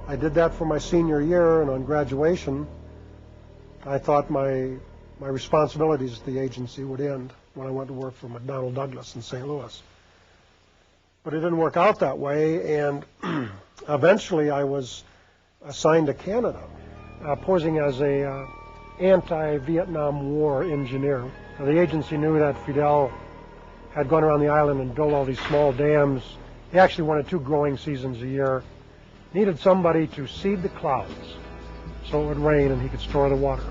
I did that for my senior year, and on graduation, I thought my responsibilities at the agency would end when I went to work for McDonnell Douglas in St. Louis. But it didn't work out that way, and eventually I was assigned to Canada, posing as a anti-Vietnam War engineer. Now, the agency knew that Fidel had gone around the island and built all these small dams. He actually wanted 2 growing seasons a year. Needed somebody to seed the clouds so it would rain and he could store the water.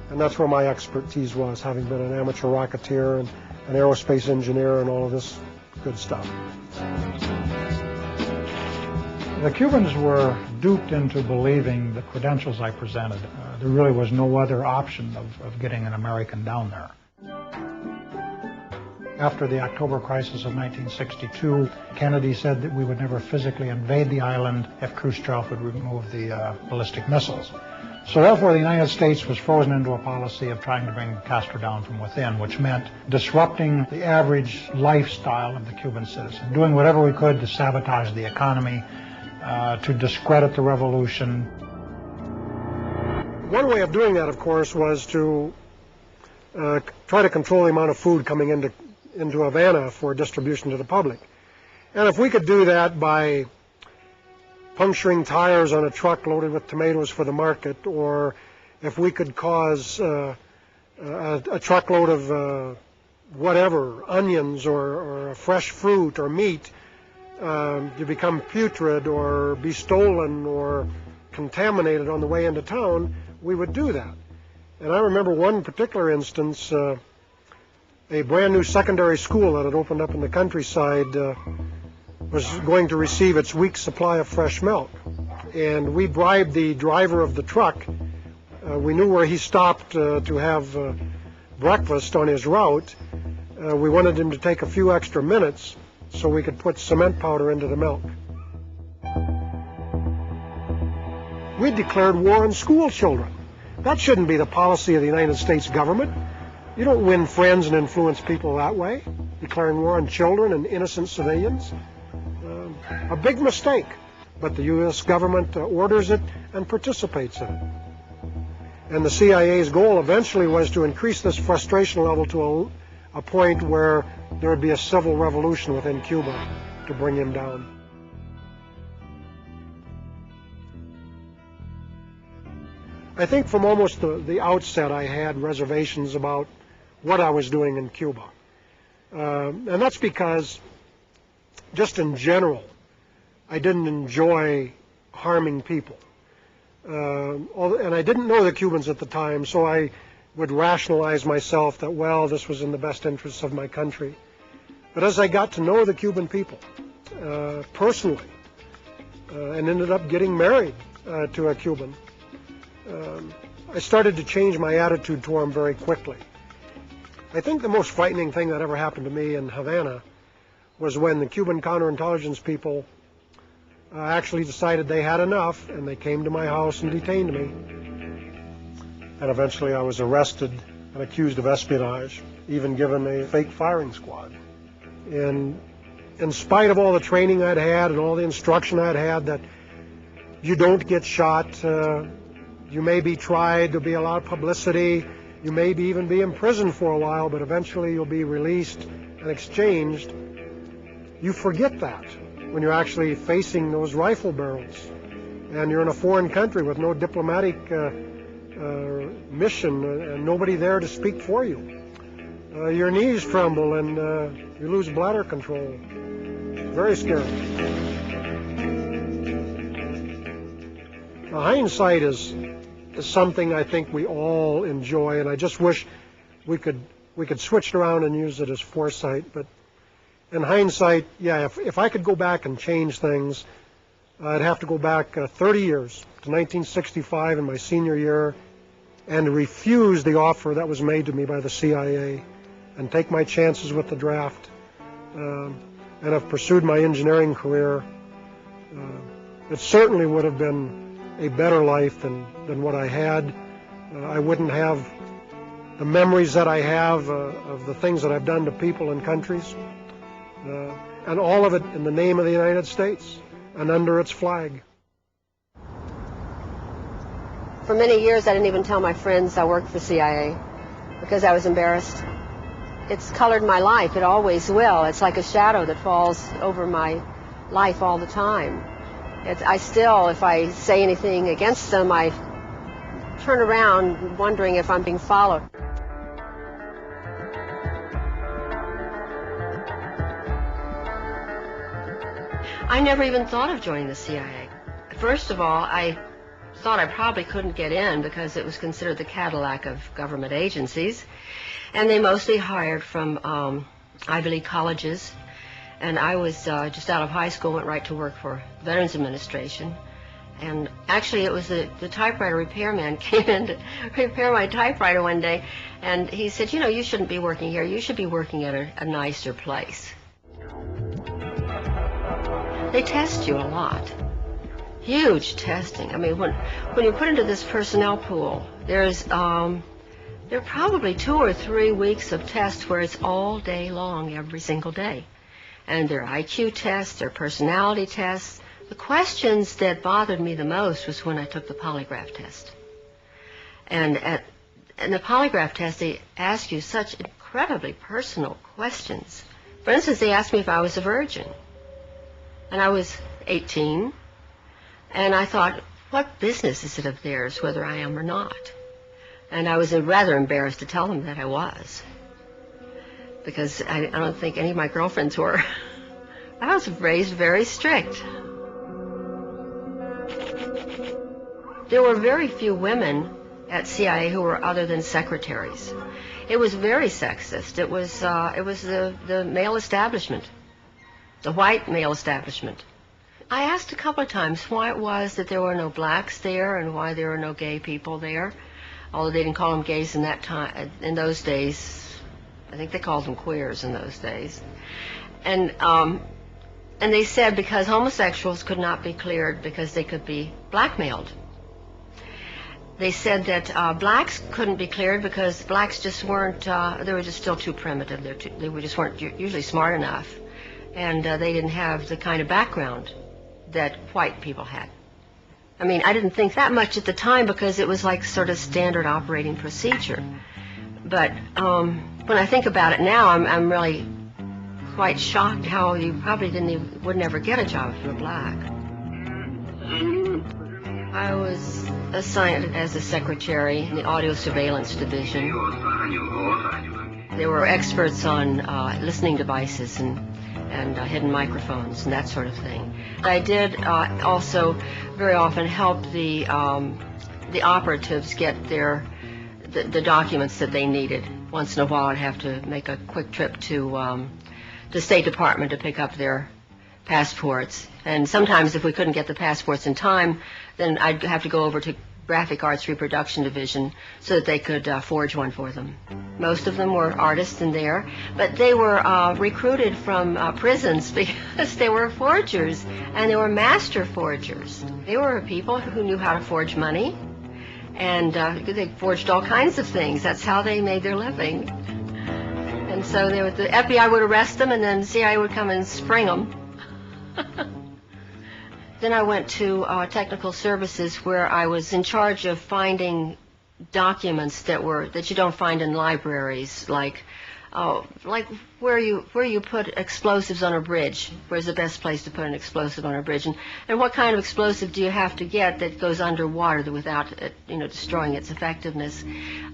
And that's where my expertise was, having been an amateur rocketeer and an aerospace engineer and all of this good stuff. The Cubans were duped into believing the credentials I presented. There really was no other option of getting an American down there. After the October crisis of 1962, Kennedy said that we would never physically invade the island if Khrushchev would remove the ballistic missiles. So therefore, the United States was frozen into a policy of trying to bring Castro down from within, which meant disrupting the average lifestyle of the Cuban citizen, doing whatever we could to sabotage the economy, to discredit the revolution. One way of doing that, of course, was to try to control the amount of food coming into Havana for distribution to the public. And if we could do that by puncturing tires on a truck loaded with tomatoes for the market, or if we could cause a truckload of whatever, onions or fresh fruit or meat to become putrid or be stolen or contaminated on the way into town, we would do that. And I remember one particular instance, a brand new secondary school that had opened up in the countryside was going to receive its week's supply of fresh milk. And we bribed the driver of the truck. We knew where he stopped to have breakfast on his route. We wanted him to take a few extra minutes so we could put cement powder into the milk. We declared war on school children. That shouldn't be the policy of the United States government. You don't win friends and influence people that way, declaring war on children and innocent civilians. A big mistake, but the U.S. government orders it and participates in it. And the CIA's goal eventually was to increase this frustration level to a point where there would be a civil revolution within Cuba to bring him down. I think from almost the outset I had reservations about what I was doing in Cuba. And that's because, just in general, I didn't enjoy harming people. And I didn't know the Cubans at the time, so I would rationalize myself that, well, this was in the best interests of my country. But as I got to know the Cuban people personally, and ended up getting married to a Cuban, I started to change my attitude toward them very quickly. I think the most frightening thing that ever happened to me in Havana was when the Cuban counterintelligence people actually decided they had enough, and they came to my house and detained me. And eventually I was arrested and accused of espionage, even given a fake firing squad. And in spite of all the training I'd had and all the instruction I'd had that you don't get shot, you may be tried, there'll be a lot of publicity, you may even be imprisoned for a while, but eventually you'll be released and exchanged. You forget that when you're actually facing those rifle barrels and you're in a foreign country with no diplomatic mission and nobody there to speak for you. Your knees tremble and you lose bladder control. Very scary. Now, hindsight is something I think we all enjoy, and I just wish we could switch it around and use it as foresight. But in hindsight, yeah, if I could go back and change things, I'd have to go back 30 years to 1965 in my senior year and refuse the offer that was made to me by the CIA and take my chances with the draft and have pursued my engineering career. It certainly would have been a better life than what I had. I wouldn't have the memories that I have of the things that I've done to people and countries, and all of it in the name of the United States and under its flag. For many years, I didn't even tell my friends I worked for CIA because I was embarrassed. It's colored my life. It always will. It's like a shadow that falls over my life all the time. I still, if I say anything against them, I turn around wondering if I'm being followed. I never even thought of joining the CIA. First of all, I thought I probably couldn't get in because it was considered the Cadillac of government agencies, and they mostly hired from Ivy League colleges, and I was just out of high school, went right to work for Veterans Administration. And actually it was the typewriter repairman came in to repair my typewriter one day, and he said, you know, you shouldn't be working here, you should be working at a nicer place. They test you a lot. Huge testing. I mean, when you're put into this personnel pool, there are probably 2 or 3 weeks of tests where it's all day long, every single day. And there are IQ tests, there are personality tests. The questions that bothered me the most was when I took the polygraph test. And in the polygraph test, they ask you such incredibly personal questions. For instance, they asked me if I was a virgin. And I was 18. And I thought, what business is it of theirs whether I am or not? And I was rather embarrassed to tell them that I was, because I don't think any of my girlfriends were. I was raised very strict. There were very few women at CIA who were other than secretaries. It was very sexist. It was the male establishment, the white male establishment. I asked a couple of times why it was that there were no blacks there and why there were no gay people there, although they didn't call them gays in that time. In those days, I think they called them queers in those days. And they said because homosexuals could not be cleared because they could be blackmailed. They said that blacks couldn't be cleared because blacks just weren't, they were just still too primitive. They just weren't usually smart enough. And they didn't have the kind of background that white people had. I mean, I didn't think that much at the time because it was like sort of standard operating procedure. But when I think about it now, I'm really quite shocked how you probably would never get a job if you were black. I was assigned as a secretary in the audio surveillance division. They were experts on listening devices and hidden microphones and that sort of thing. I did also very often help the operatives get the documents that they needed. Once in a while I'd have to make a quick trip to the State Department to pick up their passports. And sometimes if we couldn't get the passports in time, then I'd have to go over to Graphic Arts Reproduction Division so that they could forge one for them. Most of them were artists in there, but they were recruited from prisons because they were forgers, and they were master forgers. They were people who knew how to forge money, and they forged all kinds of things. That's how they made their living. And so the FBI would arrest them, and then the CIA would come and spring them. Then I went to technical services, where I was in charge of finding documents that you don't find in libraries, like where you put explosives on a bridge. Where's the best place to put an explosive on a bridge, and what kind of explosive do you have to get that goes underwater without it, destroying its effectiveness.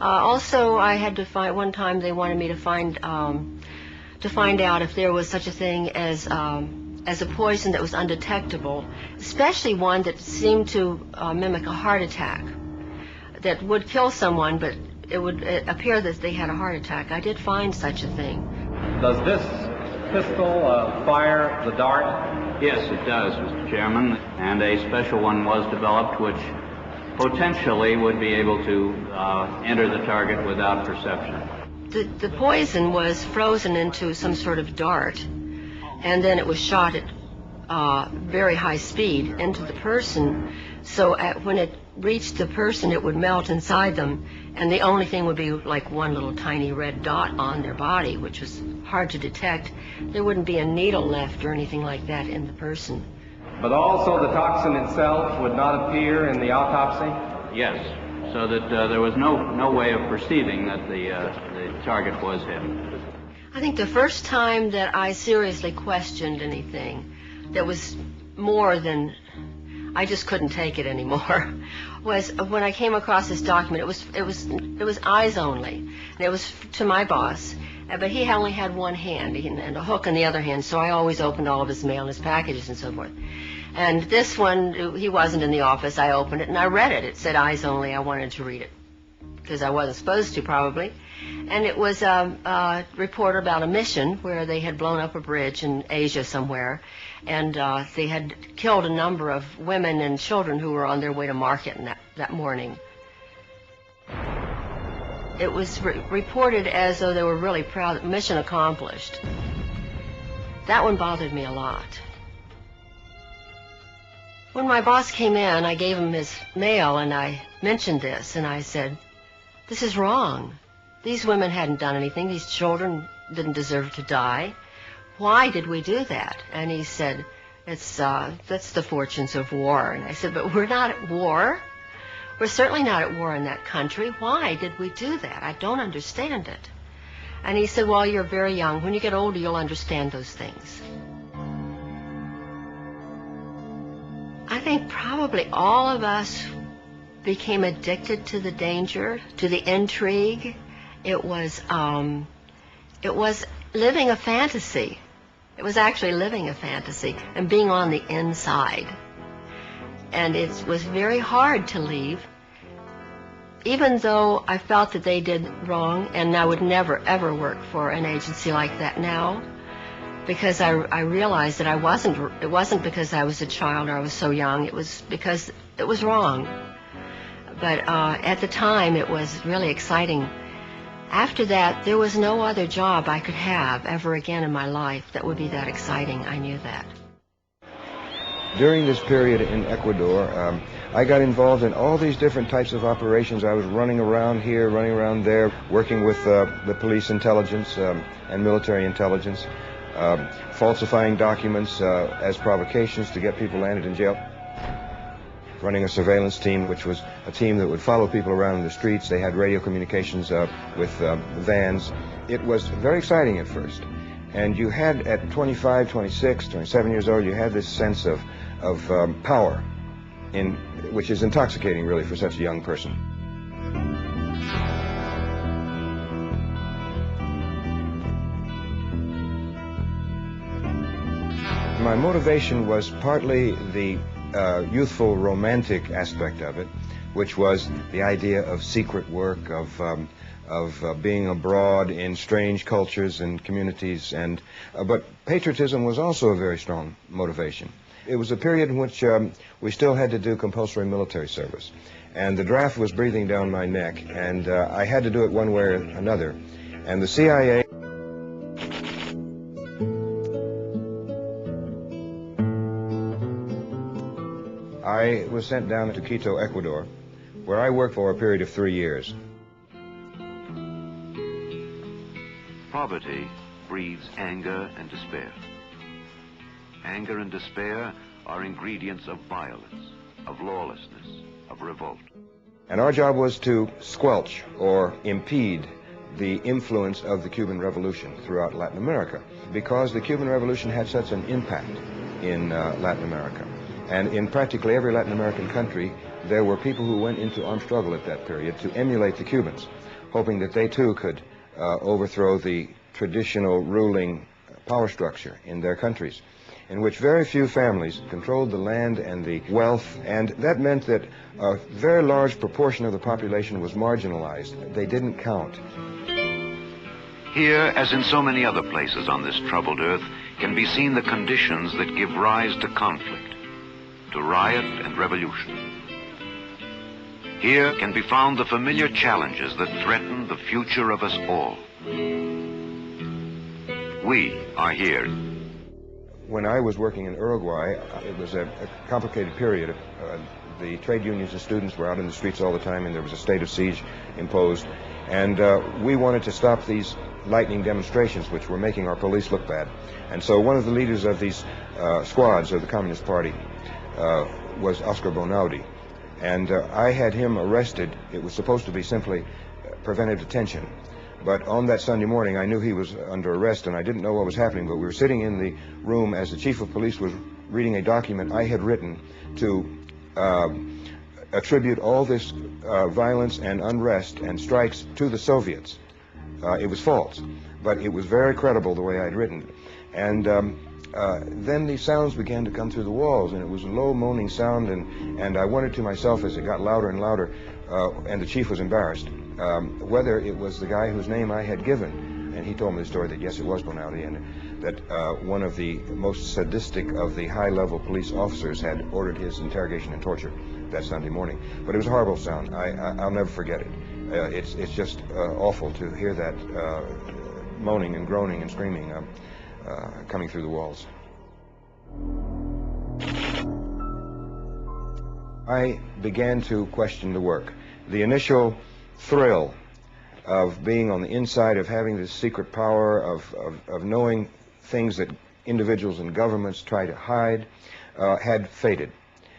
Also, I had to find, one time they wanted me to find out if there was such a thing as a poison that was undetectable, especially one that seemed to mimic a heart attack, that would kill someone, but it would appear that they had a heart attack. I did find such a thing. Does this pistol fire the dart? Yes, it does, Mr. Chairman, and a special one was developed which potentially would be able to enter the target without perception. The poison was frozen into some sort of dart, and then it was shot at very high speed into the person, so when it reached the person it would melt inside them, and the only thing would be like one little tiny red dot on their body, which was hard to detect. There wouldn't be a needle left or anything like that in the person. But also the toxin itself would not appear in the autopsy? Yes, so that there was no way of perceiving that the target was him. I think the first time that I seriously questioned anything that was more than I just couldn't take it anymore was when I came across this document. It was eyes only, and it was to my boss, but he only had one hand and a hook in the other hand, so I always opened all of his mail and his packages and so forth. And this one, he wasn't in the office. I opened it and I read it. It said eyes only. I wanted to read it because I wasn't supposed to, probably. And it was a report about a mission where they had blown up a bridge in Asia somewhere, and they had killed a number of women and children who were on their way to market that morning. It was reported as though they were really proud, mission accomplished. That one bothered me a lot. When my boss came in, I gave him his mail and I mentioned this, and I said, "This is wrong. These women hadn't done anything. These children didn't deserve to die. Why did we do that?" And he said, that's the fortunes of war. And I said, "But we're not at war. We're certainly not at war in that country. Why did we do that? I don't understand it." And he said, "Well, you're very young. When you get older, you'll understand those things." I think probably all of us became addicted to the danger, to the intrigue. It was living a fantasy. It was actually living a fantasy and being on the inside. And it was very hard to leave, even though I felt that they did wrong, and I would never, ever work for an agency like that now, because I realized that it wasn't because I was a child or I was so young. It was because it was wrong. But at the time, it was really exciting. After that, there was no other job I could have ever again in my life that would be that exciting. I knew that. During this period in Ecuador, I got involved in all these different types of operations. I was running around here, running around there, working with the police intelligence and military intelligence, falsifying documents as provocations to get people landed in jail. Running a surveillance team, which was a team that would follow people around in the streets. They had radio communications with vans. It was very exciting at first. And you had, at 25, 26, 27 years old, you had this sense of power, which is intoxicating, really, for such a young person. My motivation was partly the youthful romantic aspect of it, which was the idea of secret work, of being abroad in strange cultures and communities, but patriotism was also a very strong motivation. It was a period in which we still had to do compulsory military service, and the draft was breathing down my neck, and I had to do it one way or another. And the CIA I was sent down to Quito, Ecuador, where I worked for a period of 3 years. Poverty breeds anger and despair. Anger and despair are ingredients of violence, of lawlessness, of revolt. And our job was to squelch or impede the influence of the Cuban Revolution throughout Latin America, because the Cuban Revolution had such an impact in Latin America. And in practically every Latin American country, there were people who went into armed struggle at that period to emulate the Cubans, hoping that they too could overthrow the traditional ruling power structure in their countries, in which very few families controlled the land and the wealth, and that meant that a very large proportion of the population was marginalized. They didn't count. Here, as in so many other places on this troubled earth, can be seen the conditions that give rise to conflict, to riot and revolution. Here can be found the familiar challenges that threaten the future of us all. We are here. When I was working in Uruguay, it was a complicated period. The trade unions and students were out in the streets all the time, and there was a state of siege imposed. And we wanted to stop these lightning demonstrations, which were making our police look bad. And so one of the leaders of these squads of the Communist Party was Oscar Bonaudi. And I had him arrested. It was supposed to be simply preventive detention. But on that Sunday morning, I knew he was under arrest, and I didn't know what was happening, but we were sitting in the room as the chief of police was reading a document I had written to attribute all this violence and unrest and strikes to the Soviets. It was false, but it was very credible the way I'd written it. And then these sounds began to come through the walls, and it was a low moaning sound, and I wondered to myself as it got louder and louder, and the chief was embarrassed, whether it was the guy whose name I had given. And he told me the story that yes, it was Bonaldi, and that one of the most sadistic of the high-level police officers had ordered his interrogation and torture that Sunday morning. But it was a horrible sound. I'll never forget it. It's just awful to hear that moaning and groaning and screaming coming through the walls. I began to question the work. The initial thrill of being on the inside, of having this secret power, of knowing things that individuals and governments try to hide, had faded.